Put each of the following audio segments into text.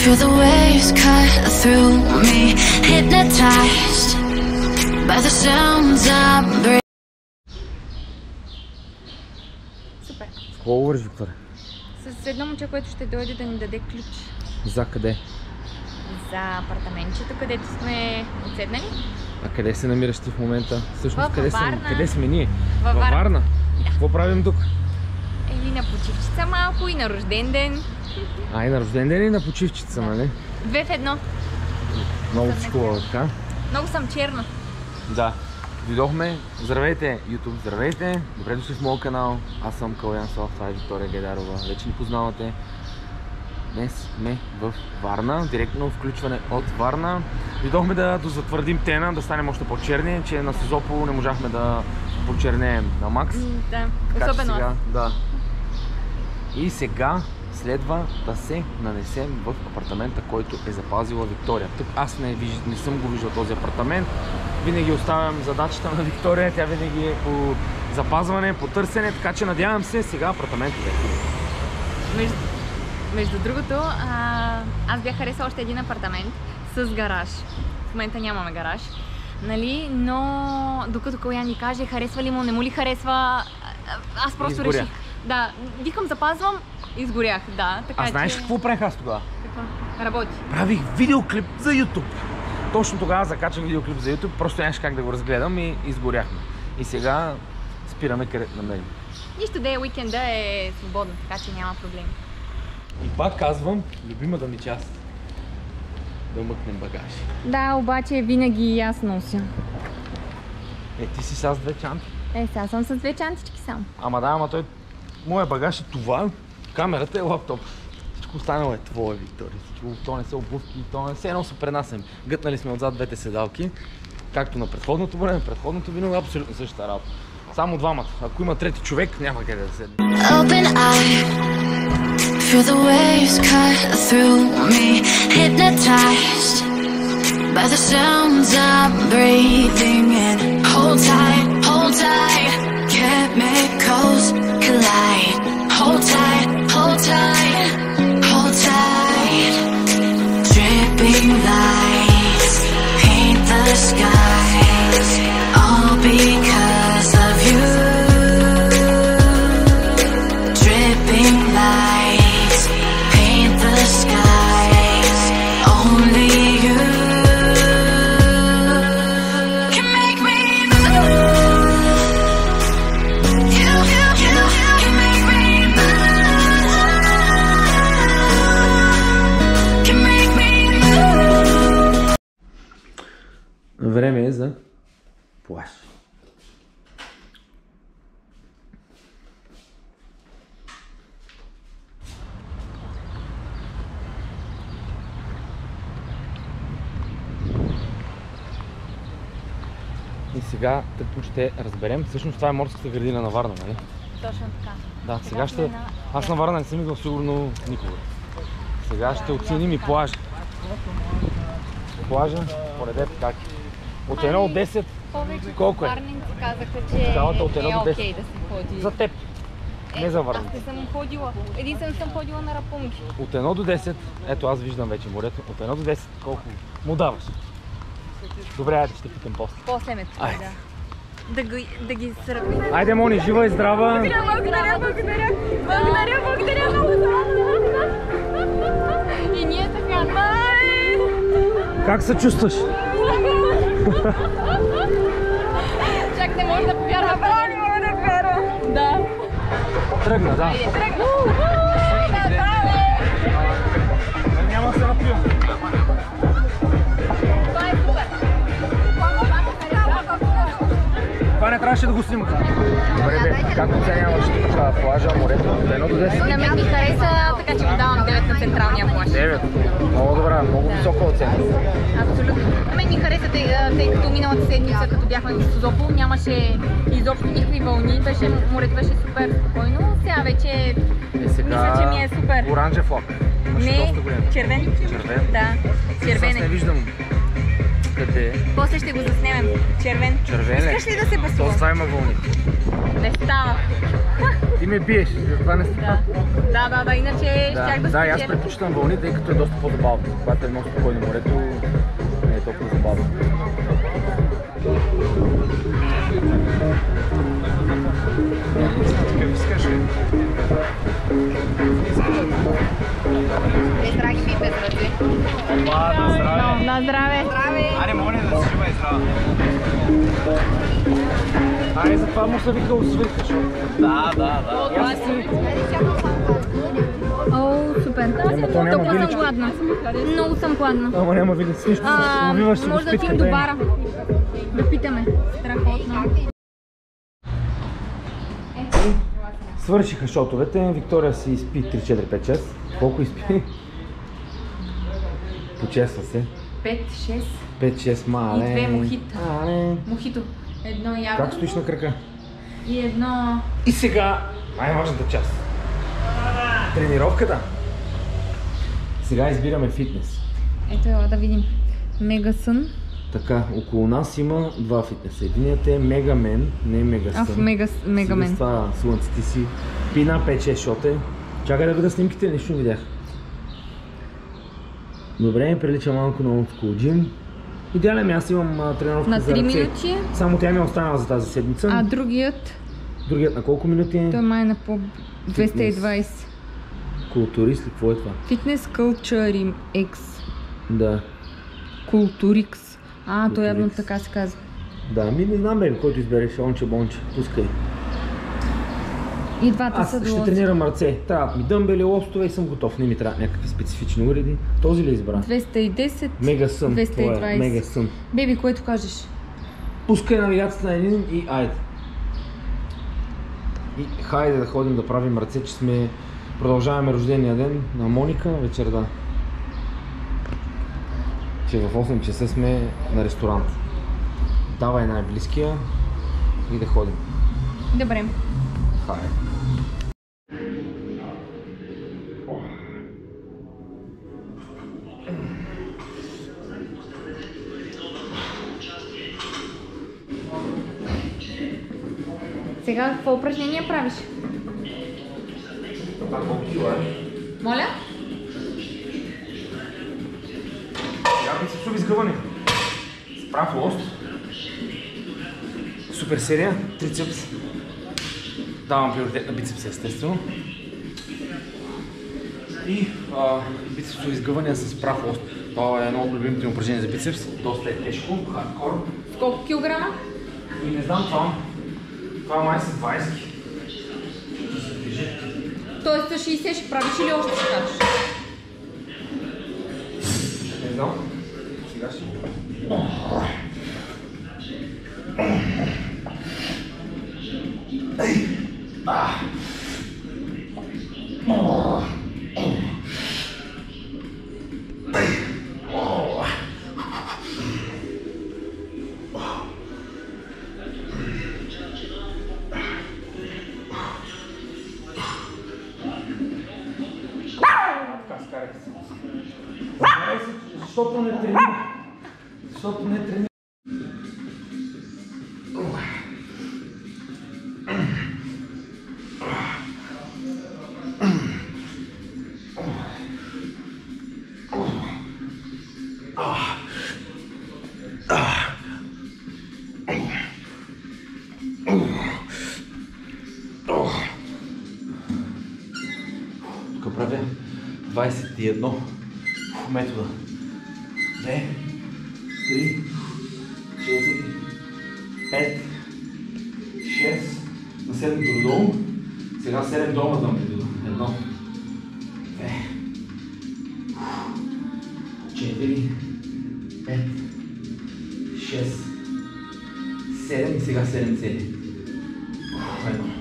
Feel the waves cut through me, hypnotized by the sounds I'm breathing. Супер. С кого говориш, Виктория? С едно момче, което ще дойде да ни даде ключ. За къде? За апартаментчето, където сме отседнали. А къде се намираш ти в момента? Всъщност, Варна. къде сме ние? Във Варна? И какво правим тук? Или на почивчица малко, и на рожден ден. А, и на рожден ден и на почивчица, нали? Две в едно. Много си хубаво, така? Много съм черна. Да. Дойдохме. Здравейте, YouTube, здравейте. Добре дошли в моят канал. Аз съм Калян Слав, това е Виктория Гайдарова. Вече ни познавате. Днес сме в Варна, директно включване от Варна. Дойдохме да затвърдим тена, да станем още по-черни, че на Созопол не можахме да почернеем на макс. Да, Така, особено сега, да. И сега следва да се нанесем в апартамента, който е запазила Виктория. Тук аз не съм го виждал този апартамент. Винаги оставям задачата на Виктория, тя винаги е по запазване, по търсене, така че надявам се сега апартаментът да е. Между другото, аз бях харесала още един апартамент с гараж. В момента нямаме гараж, нали? Но докато Калян ни каже харесва ли му, не му ли харесва, аз просто реших. Да, викам запазвам, изгорях, да. Така, а знаеш какво правих аз тогава? Какво? Работи. Правих видеоклип за YouTube. Точно тогава закачам видеоклип за YouTube, просто нямаше как да го разгледам и изгоряхме. И сега спираме където намерим. Нищо да е, уикенда е свободно, така че няма проблем. И пак казвам, любимата ми част. Да мъкнем багажи. Да, обаче винаги аз нося. Ти си с две чанти. Сега съм с две чантички сам. Ама той... Моя багаж е това, камерата е лаптоп. Всичко останало е твое, Виктория. Всичко, то не са обувки, то не се едно се пренасем. Гътнали сме отзад двете седалки. Както на предходното време, предходното вино е абсолютно същата работа. Само двамата. Ако има трети човек, няма къде да седне. Feel the waves cut through me, hypnotized by the sounds I'm breathing in. Hold tight, chemicals collide. Hold tight, hold tight, hold tight. Dripping lights paint the skies, all because of you. Dripping lights paint the skies, only you can make me move. You can make me move. Can make me move. Време е за плаж. И сега тъкмо ще разберем. Всъщност това е морската градина на Варна, нали? Точно така. Да, сега ще... Аз на Варна не съм идвал сигурно никога. Сега ще оценим и плажа. Плажа, според теб как е? От 1 от 10, колко е? Варненци казаха, че Цялата от 1 до 10. окей да се ходи. За теб, не за Варна. Аз не съм ходила. Единствено съм ходила на Рапунки. От 1 до 10, ето аз виждам вече морето, от 1 до 10 колко му даваш? Добре, айде ще питам после. После ме това, Айде. да. Да ги сравним. Айде, Мони, жива и здрава! Благодаря много. И ние така, Как се чувстваш? Чак не може да повярва. Не мога да вярвам. Да. Тръгна, да. Няма се напивам. Това е супер. Това не трябваше да го снимам. Добре, бе, как оценяваш плажа, морето от 1 до 10? На мен ми хареса, така че го давам 9 на централния плаж. 9. Много добра, много висока оценка. Абсолютно. На мен ми хареса, тъй като миналата седмица, като бяхме в Созопол, нямаше изобщо никакви вълни, морето беше супер спокойно. Сега вече мисля, че ми е супер. Оранжев флаг. Не, червен. Червен? Да, червен Аз не виждам. Къде е? После ще го заснемем. Червен. Червен е? Искаш ли да се басувам? Това има вълни. Не става. Ти ме биеш, това не става. Да, иначе щях да Да, аз спечеля. предпочитам вълни, тъй като е доста по-забавно. Когато е много спокойно морето, не е толкова забавно. Драги ми без ръце. На здраве. Аре, моля да си жива и здрава. Ай, затова му се викал свирка, защото... Да. О, супер. Толкова съм гладна. Много съм гладна. Ама няма види с нищо. Може да отидем до бара. Да питаме. Страхотно. Свършиха шотовете, Виктория си изпи 3, 4, 5, 6. Колко изпи? Почесва се. 5, 6. 5-6 мале. И 2 мохита. Мале. Мохито. Едно ягодно. Как стоиш на крака? И едно... И сега най-важната част. Тренировката. Сега избираме фитнес. Ето ела да видим. Мегасън. Така, около нас има два фитнеса. Единият е Мегамен, не Мегасън. Мегамен. С това слънце ти си. Пина 5-6 шоте. Чакай да видя снимките, нищо не видях. Добре, ми прилича малко на олдскул джим. Идеален, аз имам тренировка на за 3 ръце. минути. Само тя ми е останала за тази седмица. А другият? Другият на колко минути? Той май е на по 220. Културист ли? Какво е това? Фитнес Culture X. Да. Културикс. То явно Културикс. така се казва. Да, не знам бе, който избереш, онче, бонче. Пускай. И двата Аз са ще до тренирам ръце. Трябват ми дъмбели, лостове и съм готов. Не ми трябва някакви специфични уреди. Този ли избра? 210. Мегасън. 220. Това е Мегасън. Беби, което кажеш? Пускай навигацията на един и айде. И хайде да ходим да правим ръце, че сме... Продължаваме рождения ден на Моника вечерта. Че в 8 часа сме на ресторант. Давай най-близкия и да ходим. Добре. Хайде. Сега какво упражнение правиш? Това колко кила е? Моля? Сега бицепсови изгъване. С прав лост. Супер серия, трицепс. Давам приоритет на бицепса, естествено. И бицепсови изгъвания с прав лост. Това е едно от любимите упражнения за бицепс. Доста е тежко, хардкор. С колко килограма? И не знам това май са 20. Тоест 60 ще правиш или още ще кажеш? Не знам. Сега ще. Защото не тренира. Защото не тренира. Тук правя 21 метода. 2, 3, 4, 5, 6, на 7 долу. Сега 7 долу да ме видя. 1, 2, 4, 5, 6, 7 и сега 7 цели. Едно.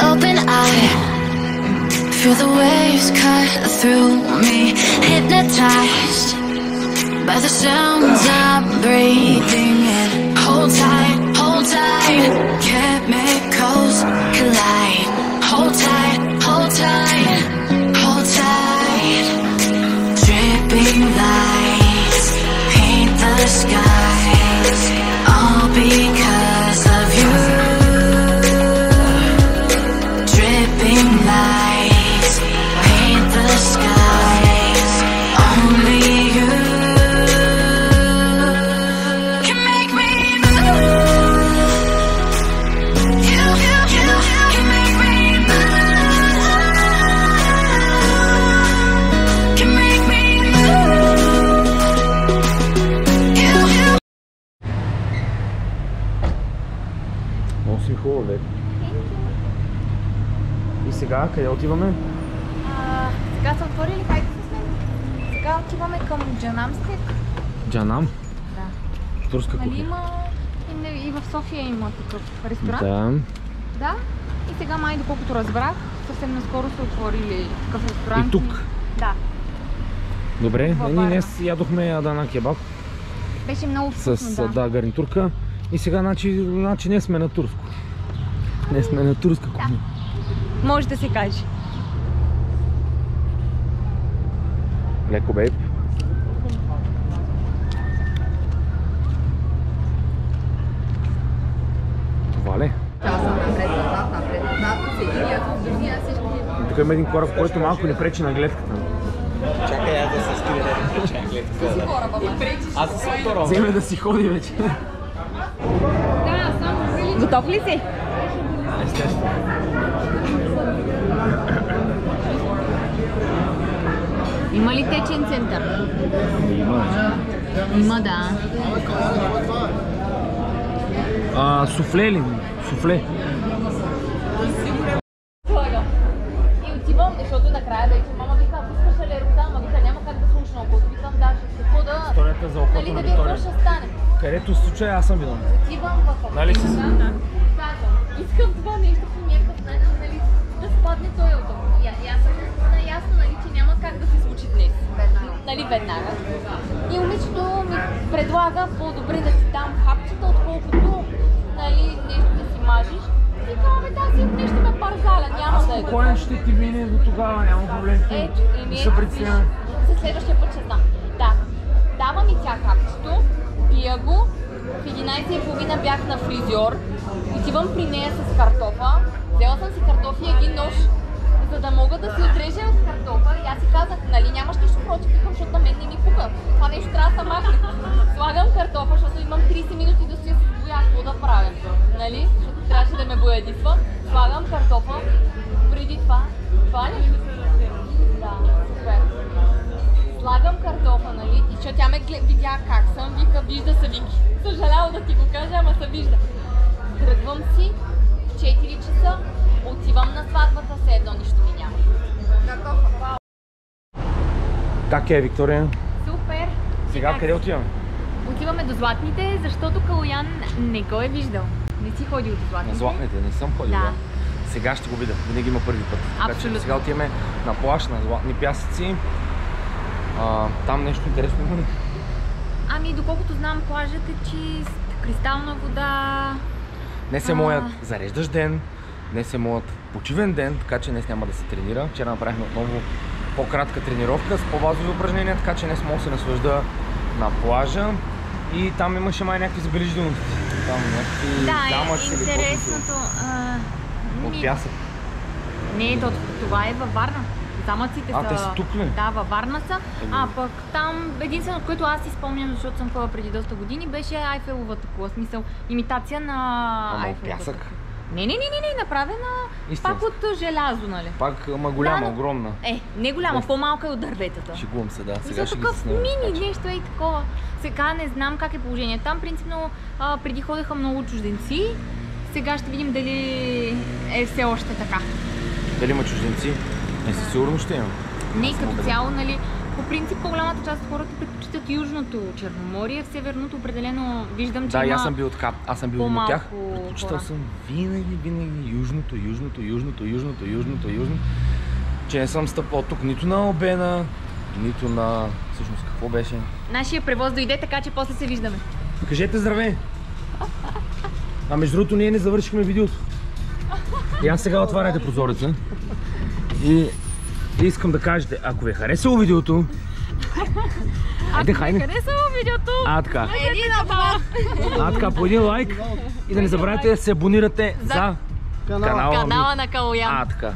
Open eye, feel the waves cut through me, hypnotized by the sounds of breathing in. Hold tight, hold tight. Chemicals collide. Hold tight, hold tight, hold tight. Dripping lights paint the skies, all because of you. Dripping lights paint the skies, only you can make me move. You can make me move. Can make me move. You. Много си хубаво, бе. И сега, къде отиваме? Сега са отворили хайде с мен. Сега отиваме към Джанам Стек. Джанам? Да. Турска Нали кухня. има и в София има такъв ресторант. Да. Да. И сега май, доколкото разбрах, съвсем наскоро са отворили такъв ресторант. И тук? Да. Добре, Във ние Варна. днес ядохме Адана кебаб Беше много вкусно, с гарнитурка. И сега, значи не сме на турско. Не сме на турска кухня. Може да се каже. Леко, бейб. Това ли? Тук има един кораб, който малко ни пречи на гледката. Чакай аз да се скрия да не преча гледката. Аз съм кораб. Вземе да си ходи вече. Готов ли си? Естествено. Има ли течен център? Има. Има, да. Суфле ли? Суфле. И отивам, защото накрая вече мама вика, пускаш ли рута, ама вика, няма как да слушна окото. Викам, да, ще се хода. Историята за окото Нали на да ви какво Виктория. ще стане? Където се случва, аз съм виновен. Отивам в автомобила. Нали си? Казвам, искам това нещо по някакъв начин, нали, да спадне този автомобил. И аз съм наясно, нали, че няма как да се случи днес. Нали, веднага. И момичето ми предлага по-добре да ти дам хапчета, отколкото, нали, нещо да си мажиш. И казваме, тази нещо ме парзаля, няма да е. Спокоен ще ти мине до тогава, няма проблем. Ето, и ми се притеснявай. за следващия път ще знам. Да, дава ми тя хапчето, пия го, в 11:30 бях на фризьор, отивам при нея с картофа, взела съм си картофи и един нож, за да мога да си отрежа от картофа и аз си казах, нали нямаш нищо против, викам, защото на мен не ми пука. Това нещо трябва да съм махне. Слагам картофа, защото имам 30 минути да си я боя, какво да правя, нали? Защото трябваше да ме боядисва. Слагам картофа, преди това ли? Да, супер. Слагам картофа, нали? И защото тя ме видя как съм, вика, вижда се Вики. Съжалявам да ти го кажа, ама се вижда. Тръгвам си в 4 часа, отивам на сватбата, все едно нищо ми няма. Как е, Виктория? Супер! Сега къде отиваме? Отиваме до Златните, защото Калоян не го е виждал. Не си ходил до Златните. На Златните, не съм ходил. Да. Сега ще го видя, винаги има първи път. Така че Абсолютно. сега отиваме на плаж, на Златни пясъци. Там нещо интересно има ли? Ами, доколкото знам, плажът е чист, кристална вода. Днес е моят зареждащ ден, днес е моят почивен ден, така че днес няма да се тренира. Вчера направихме отново по-кратка тренировка с по-базови упражнения, така че днес мога да се наслажда на плажа. И там имаше май някакви забележителности. Там някакви замъци или интересното... от пясък. Не, това е във Варна. Замъците са... те са тук ли? Да, във Варна са. А пък там единственото, което аз си спомням, защото съм ходила преди доста години, беше Айфеловата кула. Смисъл, имитация на Ама от Айфеловата пясък? кула. Не, направена Истинска. пак от желязо, нали? Пак, ама голяма, Да, но- огромна. Не голяма, по-малка е от дърветата. Шегувам се, да. Сега Сега ще ги такъв заснема. мини нещо е и такова. Сега не знам как е положение. Там принципно преди ходеха много чужденци. Сега ще видим дали е все още така. Дали има чужденци? Не със сигурно ще има. Не, като цяло, нали, по принцип по-голямата част от хората предпочитат Южното Черноморие, в Северното определено виждам, че Да, и има... аз съм бил така. Аз съм бил един от тях. по-малко Предпочитал хора. съм винаги южното. Че не съм стъпвал тук нито на Албена, нито на... Всъщност какво беше? Нашия превоз дойде, така че после се виждаме. Кажете здравей! А между другото ние не завършихме видеото. И аз сега отваряте прозореца. И искам да кажете, ако ви е харесало видеото... Ако ви е харесало видеото... Така, по един лайк. И да не забравяйте да се абонирате за канала на Калоян. така.